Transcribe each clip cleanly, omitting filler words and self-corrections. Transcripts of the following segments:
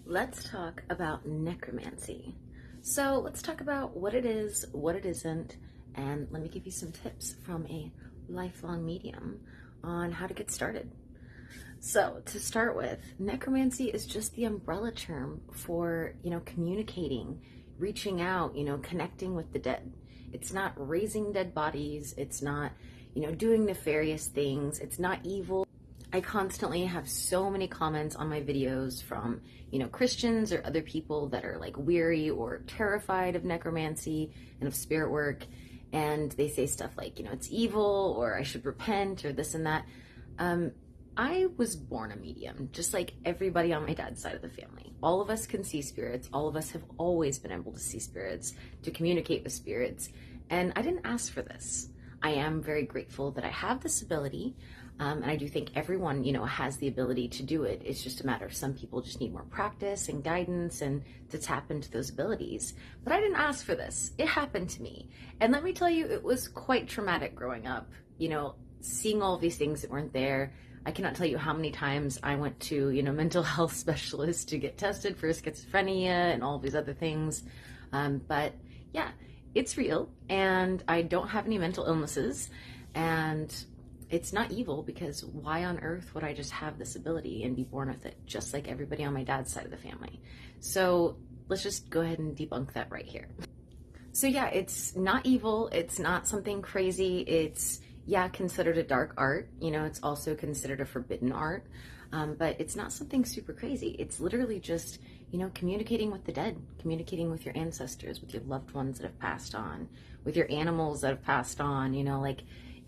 Let's talk about necromancy. So let's talk about what it is, what it isn't, and let me give you some tips from a lifelong medium on how to get started. So to start with, necromancy is just the umbrella term for, communicating, reaching out, connecting with the dead. It's not raising dead bodies. It's not, doing nefarious things. It's not evil. I constantly have so many comments on my videos from, Christians or other people that are like weary or terrified of necromancy and of spirit work. And they say stuff like, it's evil, or I should repent, or this and that. I was born a medium, just like everybody on my dad's side of the family. All of us can see spirits. All of us have always been able to see spirits, to communicate with spirits. And I didn't ask for this. I am very grateful that I have this ability. And I do think everyone, has the ability to do it. It's just a matter of some people just need more practice and guidance and to tap into those abilities. But I didn't ask for this. It happened to me. And let me tell you, it was quite traumatic growing up, seeing all these things that weren't there. I cannot tell you how many times I went to, mental health specialists to get tested for schizophrenia and all these other things. But yeah, it's real, and I don't have any mental illnesses, and it's not evil, because why on earth would I just have this ability and be born with it, just like everybody on my dad's side of the family? So let's just go ahead and debunk that right here. So yeah, it's not evil. It's not something crazy. It's, considered a dark art. It's also considered a forbidden art, but it's not something super crazy. It's literally just, communicating with the dead, communicating with your ancestors, with your loved ones that have passed on, with your animals that have passed on,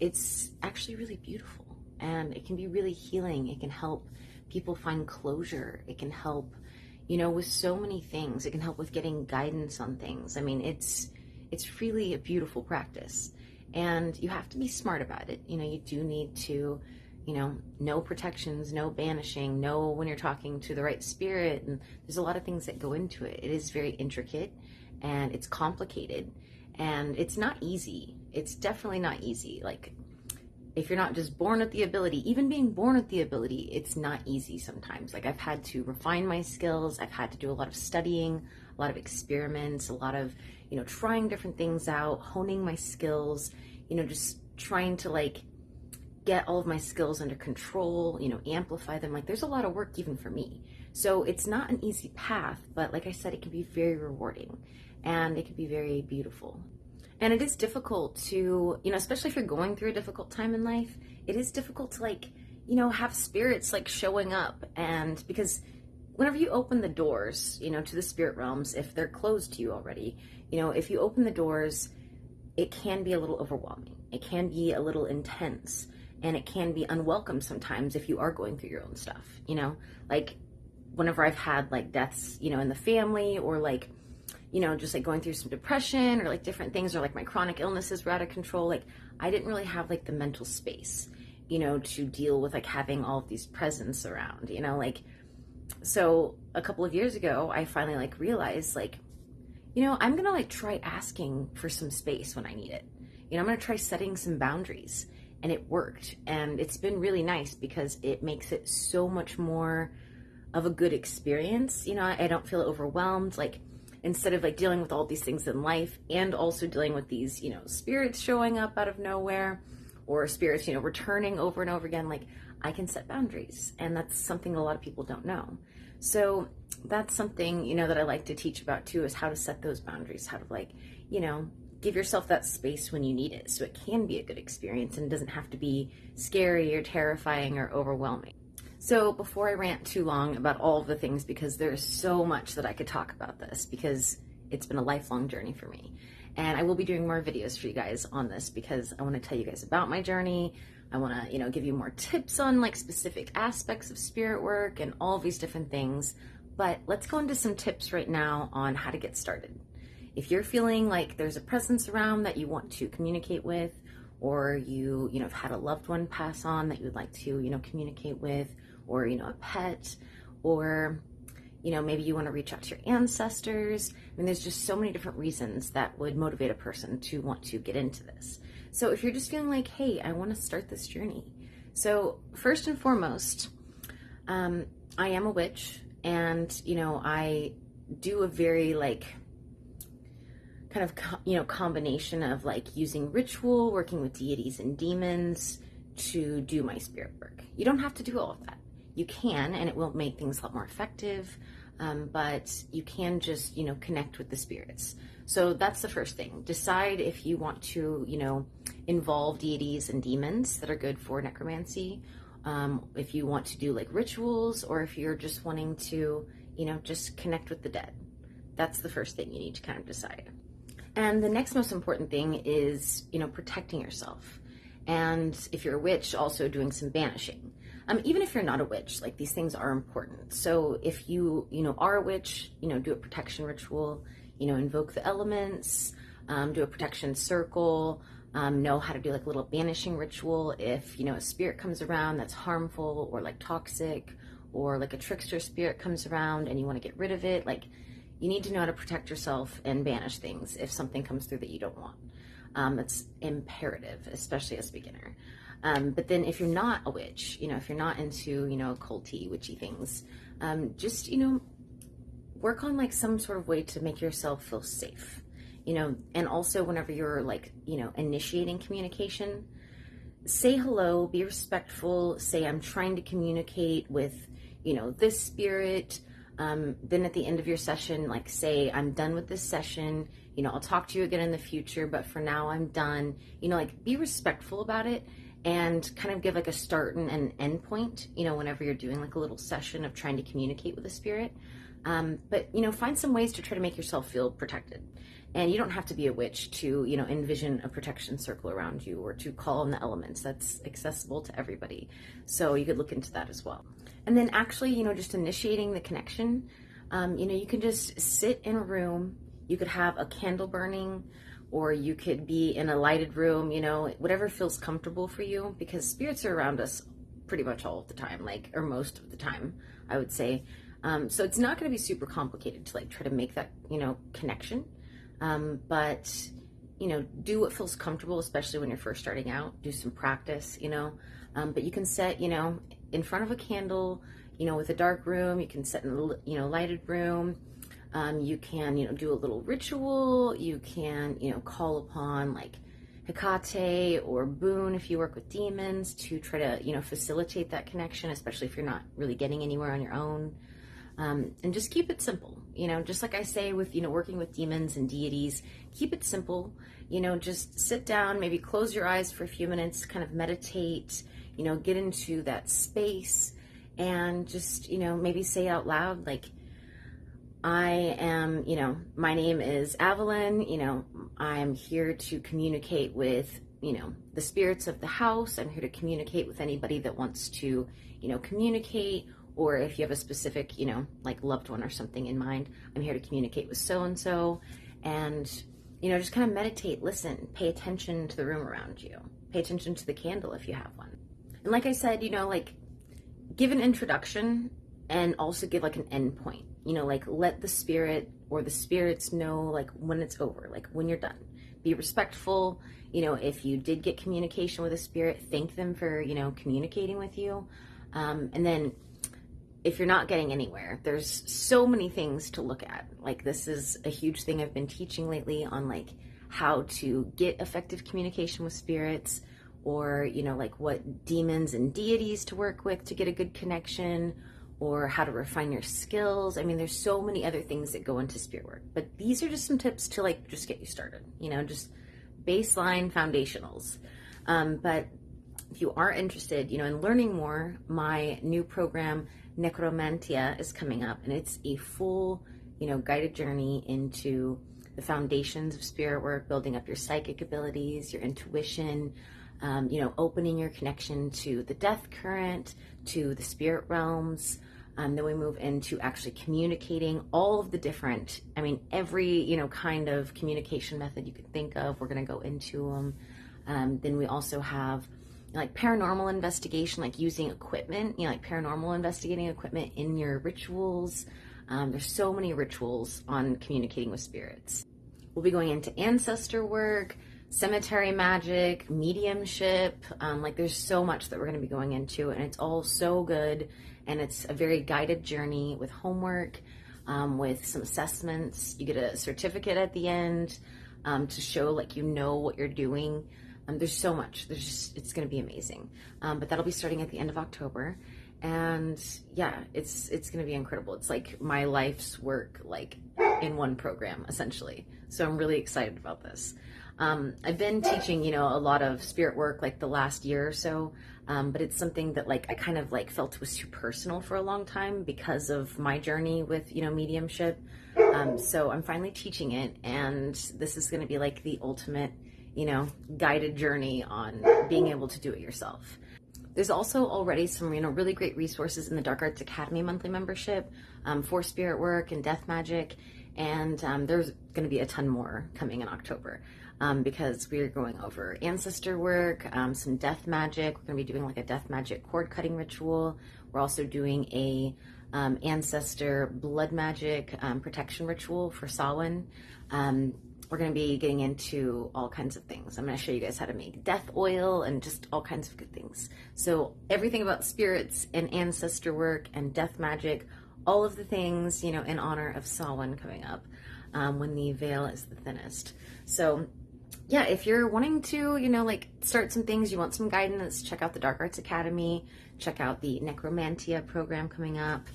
it's actually really beautiful, and it can be really healing. It can help people find closure. It can help, with so many things. It can help with getting guidance on things. I mean, it's really a beautiful practice, and you have to be smart about it. You do need to, know protections, know banishing, know when you're talking to the right spirit, and there's a lot of things that go into it. It is very intricate, and it's complicated, and it's not easy. It's definitely not easy. Like, if you're not just born with the ability, even being born with the ability, it's not easy sometimes. Like, I've had to refine my skills. I've had to do a lot of studying, a lot of experiments, a lot of, trying different things out, honing my skills, just trying to get all of my skills under control, amplify them. Like, there's a lot of work even for me. So it's not an easy path, but like I said, it can be very rewarding, and it can be very beautiful. And it is difficult to, especially if you're going through a difficult time in life, it is difficult to have spirits showing up. And because whenever you open the doors, to the spirit realms, if they're closed to you already, if you open the doors, it can be a little overwhelming. It can be a little intense, and it can be unwelcome sometimes if you are going through your own stuff, whenever I've had deaths, in the family, or just going through some depression, or different things, or my chronic illnesses were out of control. I didn't really have the mental space, to deal with having all of these presents around, so a couple of years ago, I finally realized I'm gonna try asking for some space when I need it. I'm gonna try setting some boundaries, and it worked. And it's been really nice because it makes it so much more of a good experience. I don't feel overwhelmed. Instead of dealing with all these things in life, and also dealing with these, spirits showing up out of nowhere, or spirits, returning over and over again, I can set boundaries. And that's something a lot of people don't know. So that's something, that I like to teach about too, is how to set those boundaries, how to give yourself that space when you need it, so it can be a good experience and it doesn't have to be scary or terrifying or overwhelming. So before I rant too long about all of the things, because there's so much that I could talk about this, because it's been a lifelong journey for me. And I will be doing more videos for you guys on this, because I want to tell you guys about my journey. I want to, give you more tips on specific aspects of spirit work and all these different things. But let's go into some tips right now on how to get started. If you're feeling there's a presence around that you want to communicate with, or you have had a loved one pass on that you would like to, communicate with, or, a pet, or, maybe you want to reach out to your ancestors. I mean, there's just so many different reasons that would motivate a person to want to get into this. So if you're just feeling hey, I want to start this journey. So first and foremost, I am a witch, And, I do a very like kind of, combination of like using ritual, working with deities and demons to do my spirit work. You don't have to do all of that. You can, and it will make things a lot more effective. But you can just, connect with the spirits. So that's the first thing. Decide if you want to, involve deities and demons that are good for necromancy. If you want to do like rituals, or if you're just wanting to, just connect with the dead. That's the first thing you need to kind of decide. And the next most important thing is, protecting yourself. And if you're a witch, also doing some banishing. Even if you're not a witch, like these things are important. So if you, are a witch, do a protection ritual, invoke the elements, do a protection circle, know how to do like a little banishing ritual. If, a spirit comes around that's harmful or like toxic, or like a trickster spirit comes around and you want to get rid of it, like you need to know how to protect yourself and banish things if something comes through that you don't want. It's imperative, especially as a beginner. But then if you're not a witch, if you're not into, occulty, witchy things, just, work on like some sort of way to make yourself feel safe, and also whenever you're like, initiating communication, say hello, be respectful, say, I'm trying to communicate with, this spirit. Then at the end of your session, like say, I'm done with this session, I'll talk to you again in the future, but for now I'm done, like be respectful about it, and kind of give like a start and an end point, whenever you're doing like a little session of trying to communicate with a spirit. But, find some ways to try to make yourself feel protected. And you don't have to be a witch to, envision a protection circle around you, or to call on the elements. That's accessible to everybody. So you could look into that as well. And then actually, just initiating the connection, you can just sit in a room. You could have a candle burning, or you could be in a lighted room, whatever feels comfortable for you, because spirits are around us pretty much all of the time, like, or most of the time, I would say. So it's not going to be super complicated to like try to make that, connection. But, do what feels comfortable, especially when you're first starting out. Do some practice, but you can set, in front of a candle, with a dark room. You can set in a, lighted room. You can, do a little ritual. You can, call upon like Hecate or Boon if you work with demons to try to, facilitate that connection, especially if you're not really getting anywhere on your own. And just keep it simple, just like I say with, working with demons and deities, keep it simple, just sit down, maybe close your eyes for a few minutes, kind of meditate, get into that space, and just, maybe say out loud, like, I am, my name is Aveline, I'm here to communicate with, the spirits of the house. I'm here to communicate with anybody that wants to, communicate. Or if you have a specific, like loved one or something in mind, I'm here to communicate with so-and-so. And, just kind of meditate, listen, pay attention to the room around you. Pay attention to the candle if you have one. And like I said, like give an introduction and also give like an end point. Like let the spirit or the spirits know like when it's over, like when you're done. Be respectful. If you did get communication with a spirit, thank them for, communicating with you. And then if you're not getting anywhere, there's so many things to look at. Like this is a huge thing I've been teaching lately on like how to get effective communication with spirits, or, like what demons and deities to work with to get a good connection, or how to refine your skills. I mean, there's so many other things that go into spirit work, but these are just some tips to like, just get you started, just baseline foundationals. But if you are interested, in learning more, my new program, Necromancy, is coming up, and it's a full, guided journey into the foundations of spirit work, building up your psychic abilities, your intuition, opening your connection to the death current, to the spirit realms. Then we move into actually communicating all of the different, every, kind of communication method you could think of. We're going to go into them. Then we also have like paranormal investigation, like using equipment, like paranormal investigating equipment in your rituals. There's so many rituals on communicating with spirits. We'll be going into ancestor work, cemetery magic, mediumship. Like there's so much that we're going to be going into, and it's all so good. And it's a very guided journey with homework, with some assessments. You get a certificate at the end to show like you know what you're doing. There's so much. It's going to be amazing. But that'll be starting at the end of October. And yeah, it's going to be incredible. It's like my life's work, like in one program, essentially. So I'm really excited about this. I've been teaching, you know, a lot of spirit work like the last year or so, but it's something that like I kind of like felt was too personal for a long time because of my journey with, you know, mediumship. So I'm finally teaching it, and this is going to be like the ultimate, you know, guided journey on being able to do it yourself. There's also already some, you know, really great resources in the Dark Arts Academy monthly membership for spirit work and death magic. And there's going to be a ton more coming in October because we're going over ancestor work, some death magic. We're going to be doing like a death magic cord cutting ritual. We're also doing a ancestor blood magic protection ritual for Samhain. We're going to be getting into all kinds of things. I'm going to show you guys how to make death oil and just all kinds of good things. So everything about spirits and ancestor work and death magic, all of the things, you know, in honor of Samhain coming up when the veil is the thinnest. So yeah, if you're wanting to, you know, like start some things, you want some guidance, check out the Dark Arts Academy, check out the Necromancy program coming up,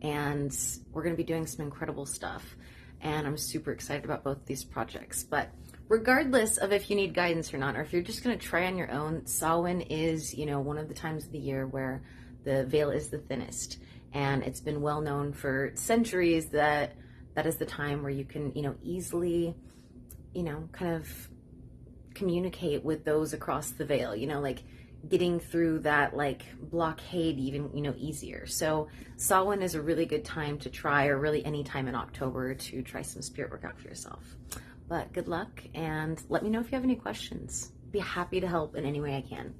and we're going to be doing some incredible stuff. And I'm super excited about both of these projects. But regardless of if you need guidance or not, or if you're just going to try on your own, Samhain is, you know, one of the times of the year where the veil is the thinnest. And it's been well known for centuries that that is the time where you can, you know, easily, you know, kind of communicate with those across the veil, you know, like getting through that like blockade even, you know, easier. So Samhain is a really good time to try, or really any time in October to try some spirit work out for yourself. But good luck, and let me know if you have any questions. Be happy to help in any way I can.